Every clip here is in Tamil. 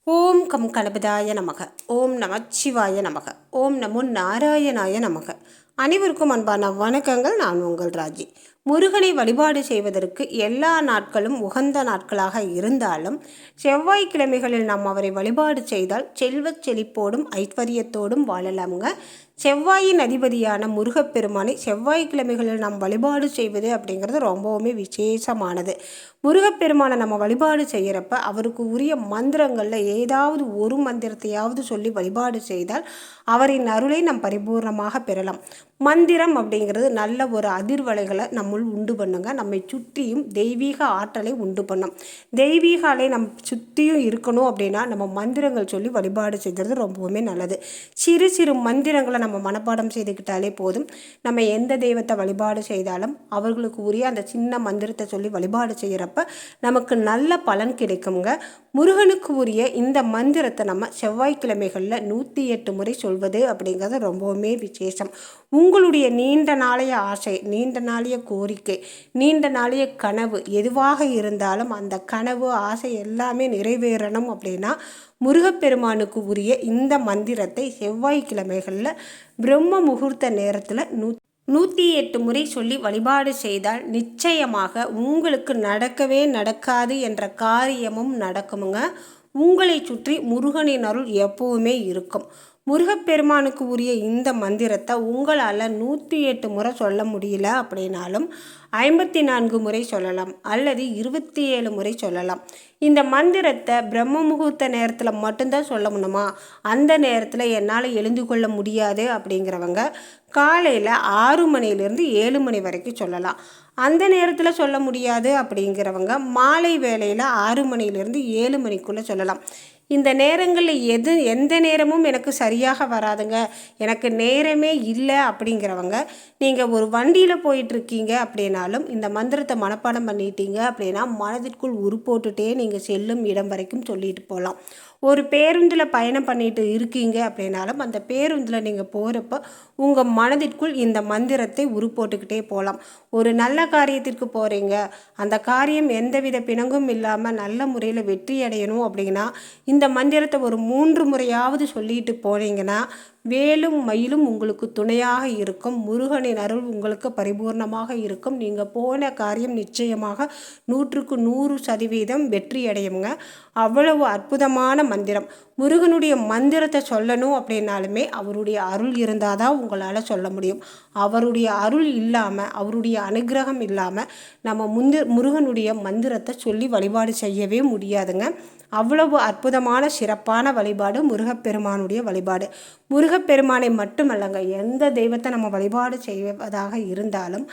ஓம் கம் கணபதாய நமக. ஓம் நமச்சிவாய நமக. ஓம் நமோ நாராயணாய நமக. அனைவருக்கும் அன்பான வணக்கங்கள். நான் உங்கள் ராஜி. முருகனை வழிபாடு செய்வதற்கு எல்லா நாட்களும் உகந்த நாட்களாக இருந்தாலும் செவ்வாய்க்கிழமைகளில் நாம் அவரை வழிபாடு செய்தால் செல்வச் செழிப்போடும் ஐஸ்வர்யத்தோடும் வாழலாமுங்க. செவ்வாயின் அதிபதியான முருகப்பெருமானை செவ்வாய்க்கிழமைகளில் நாம் வழிபாடு செய்வது அப்படிங்கிறது ரொம்பவுமே விசேஷமானது. முருகப்பெருமானை நம்ம வழிபாடு செய்கிறப்ப அவருக்கு உரிய மந்திரங்களில் ஏதாவது ஒரு மந்திரத்தையாவது சொல்லி வழிபாடு செய்தால் அவரின் அருளை நாம் பரிபூர்ணமாக பெறலாம். மந்திரம் அப்படிங்கிறது நல்ல ஒரு அதிர்வலைகளை நம்முள் உண்டு பண்ணுங்க. நம்மை சுற்றியும் தெய்வீக ஆற்றலை உண்டு பண்ணும். தெய்வீக அலை நம்ம சுற்றியும் இருக்கணும் அப்படின்னா நம்ம மந்திரங்கள் சொல்லி வழிபாடு செய்கிறது ரொம்பவுமே நல்லது. சிறு சிறு மந்திரங்களை நம்ம மனப்பாடம் செய்துக்கிட்டாலே போதும். நம்ம எந்த தெய்வத்தை வழிபாடு செய்தாலும் அவர்களுக்கு உரிய அந்த சின்ன மந்திரத்தை சொல்லி வழிபாடு செய்கிறப்ப நமக்கு நல்ல பலன் கிடைக்குங்க. முருகனுக்கு உரிய இந்த மந்திரத்தை நம்ம செவ்வாய்க்கிழமைகளில் 108 முறை சொல்வது அப்படிங்கிறது ரொம்பவுமே விசேஷம். உங்களுடைய நீண்ட நாளைய ஆசை, நீண்ட நாளைய கோரிக்கை, நீண்ட நாளைய கனவு எதுவாக இருந்தாலும் அந்த கனவு ஆசை எல்லாமே நிறைவேறணும் அப்படின்னா முருகப்பெருமானுக்கு உரிய இந்த மந்திரத்தை செவ்வாய்க்கிழமைகளில் பிரம்ம முகூர்த்த நேரத்தில் 108 முறை சொல்லி வழிபாடு செய்தால் நிச்சயமாக உங்களுக்கு நடக்கவே நடக்காது என்ற காரியமும் நடக்குமுங்க. உங்களை சுற்றி முருகனின் அருள் எப்பவுமே இருக்கும். முருகப்பெருமானுக்கு உரிய இந்த மந்திரத்தை உங்களால் 108 முறை சொல்ல முடியல அப்படின்னாலும் 54 முறை சொல்லலாம் அல்லது 27 முறை சொல்லலாம். இந்த மந்திரத்தை பிரம்ம முகூர்த்த நேரத்தில் மட்டும்தான் சொல்ல முடியுமா, அந்த நேரத்தில் என்னால் எழுந்து கொள்ள முடியாது அப்படிங்கிறவங்க காலையில் 6 மணிலேருந்து 7 மணி வரைக்கும் சொல்லலாம். அந்த நேரத்தில் சொல்ல முடியாது அப்படிங்கிறவங்க மாலை வேளையில் 6 மணிலேருந்து 7 மணிக்குள்ளே சொல்லலாம். இந்த நேரங்களில் எந்த நேரமும் எனக்கு சரியாக வராதுங்க, எனக்கு நேரமே இல்லை அப்படிங்கிறவங்க நீங்கள் ஒரு வண்டியில் போயிட்டுருக்கீங்க அப்படின்னாலும் இந்த மந்திரத்தை மனப்பாடம் பண்ணிட்டீங்க அப்படின்னா மனதிற்குள் உருப்போட்டுட்டே நீங்கள் செல்லும் இடம் வரைக்கும் சொல்லிட்டு போகலாம். ஒரு பேருந்தில் பயணம் பண்ணிட்டு இருக்கீங்க அப்படின்னாலும் அந்த பேருந்தில் நீங்கள் போகிறப்ப உங்கள் மனதிற்குள் இந்த மந்திரத்தை உருப்போட்டுக்கிட்டே போகலாம். ஒரு நல்ல காரியத்திற்கு போகிறீங்க, அந்த காரியம் எந்தவித பிணங்கும் இல்லாமல் நல்ல முறையில் வெற்றி அடையணும் அப்படின்னா இந்த மந்திரத்தை ஒரு 3 முறையாவது சொல்லிட்டு போனீங்கன்னா வேலும் மயிலும் உங்களுக்கு துணையாக இருக்கும். முருகனின் அருள் உங்களுக்கு பரிபூர்ணமாக இருக்கும். நீங்கள் போன காரியம் நிச்சயமாக 100க்கு 100% வெற்றி அடையுங்க. அவ்வளவு அற்புதமான மந்திரம். முருகனுடைய மந்திரத்தை சொல்லணும் அப்படின்னாலுமே அவருடைய அருள் இருந்தால் தான் உங்களால் சொல்ல முடியும். அவருடைய அருள் இல்லாமல், அவருடைய அனுகிரகம் இல்லாமல் நம்ம முருகனுடைய மந்திரத்தை சொல்லி வழிபாடு செய்யவே முடியாதுங்க. அவ்வளவு அற்புதமான சிறப்பான வழிபாடு முருகப்பெருமானுடைய வழிபாடு. முருகப்பெருமானை மட்டுமல்லங்க, எந்த தெய்வத்தை நம்ம வழிபாடு செய்வதாக இருந்தாலும்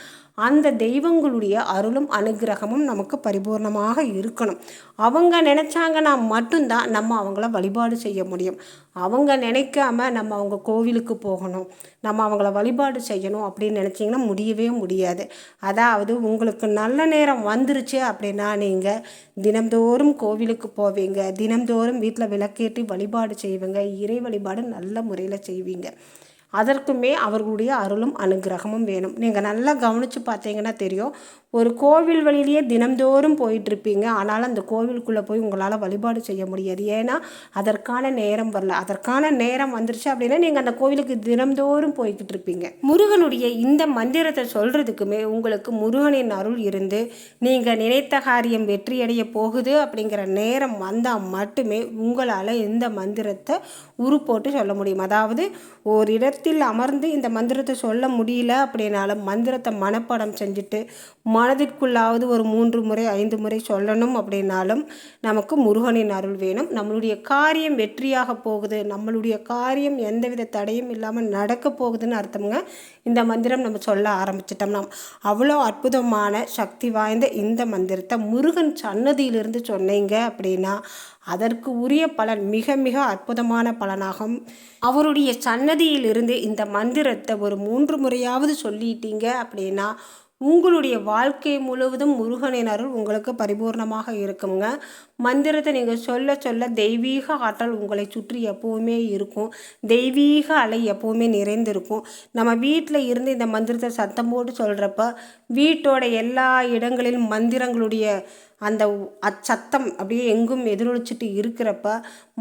அந்த தெய்வங்களுடைய அருளும் அனுகிரகமும் நமக்கு பரிபூர்ணமாக இருக்கணும். அவங்க நினச்சாங்கன்னா மட்டும்தான் நம்ம அவங்கள வழிபாடு செய்ய முடியும். அவங்க நினைக்காம நம்ம அவங்க கோவிலுக்கு போகணும், நம்ம அவங்கள வழிபாடு செய்யணும் அப்படின்னு நினச்சிங்கன்னா முடியவே முடியாது. அதாவது உங்களுக்கு நல்ல நேரம் வந்துருச்சு அப்படின்னா நீங்கள் தினம்தோறும் கோவிலுக்கு போவீங்க, தினம்தோறும் வீட்டில் விளக்கேற்றி வழிபாடு செய்வீங்க, இறை வழிபாடு நல்ல முறையில் செய்வீங்க. அதற்குமே அவர்களுடைய அருளும் அனுகிரகமும் வேணும். நீங்கள் நல்லா கவனித்து பார்த்தீங்கன்னா தெரியும். ஒரு கோவில் வழியிலேயே தினம்தோறும் போயிட்டுருப்பீங்க, ஆனாலும் அந்த கோவிலுக்குள்ளே போய் உங்களால் வழிபாடு செய்ய முடியாது. ஏன்னா அதற்கான நேரம் வரல. அதற்கான நேரம் வந்துருச்சு அப்படின்னா நீங்கள் அந்த கோவிலுக்கு தினம்தோறும் போய்கிட்டு இருப்பீங்க. முருகனுடைய இந்த மந்திரத்தை சொல்கிறதுக்குமே உங்களுக்கு முருகனின் அருள் இருந்து நீங்கள் நினைத்த காரியம் வெற்றியடைய போகுது அப்படிங்கிற நேரம் வந்தால் மட்டுமே உங்களால் இந்த மந்திரத்தை உருப்போட்டு சொல்ல முடியும். அதாவது ஒரு இடத்தில் அமர்ந்து இந்த மந்திரத்தை சொல்ல முடியல அப்படின்னாலும் மந்திரத்தை மனப்பாடம் செஞ்சுட்டு மனதிற்குள்ளாவது ஒரு 3 முறை 5 முறை சொல்லணும் அப்படின்னாலும் நமக்கு முருகனின் அருள் வேணும். நம்மளுடைய காரியம் வெற்றியாக போகுது, நம்மளுடைய காரியம் எந்தவித தடையும் இல்லாமல் நடக்க போகுதுன்னு அர்த்தம்ங்க. இந்த மந்திரம் நம்ம சொல்ல ஆரம்பிச்சிட்டோம்னா அவ்வளோ அற்புதமான சக்தி வாய்ந்த இந்த மந்திரத்தை முருகன் சன்னதியிலிருந்து சொன்னீங்க அப்படின்னா அதற்கு உரிய பலன் மிக மிக அற்புதமான பலனாகும். அவருடைய சன்னதியிலிருந்து இந்த மந்திரத்தை ஒரு 3 முறையாவது சொல்லிட்டீங்க அப்படின்னா உங்களுடைய வாழ்க்கை முழுவதும் முருகனின் அருள் உங்களுக்கு பரிபூர்ணமாக இருக்குங்க. மந்திரத்தை நீங்கள் சொல்ல சொல்ல தெய்வீக ஆற்றல் உங்களை சுற்றி எப்போவுமே இருக்கும். தெய்வீக அலை எப்போவுமே நிறைந்திருக்கும். நம்ம வீட்டில் இருந்து இந்த மந்திரத்தை சத்தம் போட்டு சொல்கிறப்ப வீட்டோட எல்லா இடங்களிலும் மந்திரங்களுடைய அந்த சத்தம் அப்படியே எங்கும் எதிரொலிச்சிட்டு இருக்கிறப்ப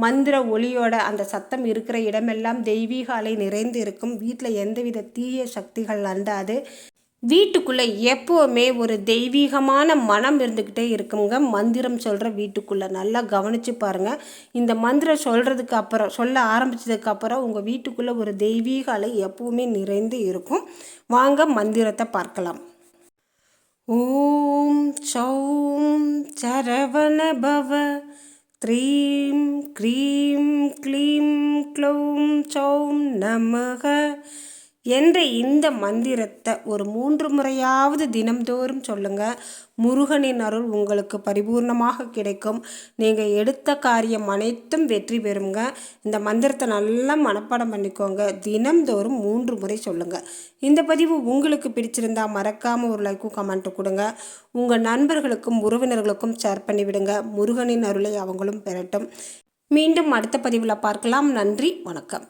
மந்திர ஒளியோட அந்த சத்தம் இருக்கிற இடமெல்லாம் தெய்வீக அலை நிறைந்து இருக்கும். வீட்டில் எந்தவித தீய சக்திகள் அண்டாது. வீட்டுக்குள்ளே எப்போவுமே ஒரு தெய்வீகமான மனம் இருந்துக்கிட்டே இருக்குங்க. மந்திரம் சொல்கிற வீட்டுக்குள்ளே நல்லா கவனித்து பாருங்கள். இந்த மந்திரம் சொல்கிறதுக்கு அப்புறம் சொல்ல ஆரம்பித்ததுக்கப்புறம் உங்கள் வீட்டுக்குள்ளே ஒரு தெய்வீக அலை எப்போவுமே நிறைந்து இருக்கும். வாங்க மந்திரத்தை பார்க்கலாம். ஓம் சௌம் சரவண பவ த்ரீம் க்ரீம் க்ளீம் க்ளௌம் சௌம் நமக என்ற இந்த மந்திரத்தை ஒரு 3 முறையாவது தினம்தோறும் சொல்லுங்கள். முருகனின் அருள் உங்களுக்கு பரிபூர்ணமாக கிடைக்கும். நீங்கள் எடுத்த காரியம் அனைத்தும் வெற்றி பெறுங்க. இந்த மந்திரத்தை நல்லா மனப்பாடம் பண்ணிக்கோங்க. தினம்தோறும் 3 முறை சொல்லுங்கள். இந்த பதிவு உங்களுக்கு பிடிச்சிருந்தா மறக்காமல் ஒரு லைக்கும் கமெண்ட்டு கொடுங்க. உங்கள் நண்பர்களுக்கும் உறவினர்களுக்கும் ஷேர் பண்ணிவிடுங்க. முருகனின் அருளை அவங்களும் பெறட்டும். மீண்டும் அடுத்த பதிவில் பார்க்கலாம். நன்றி, வணக்கம்.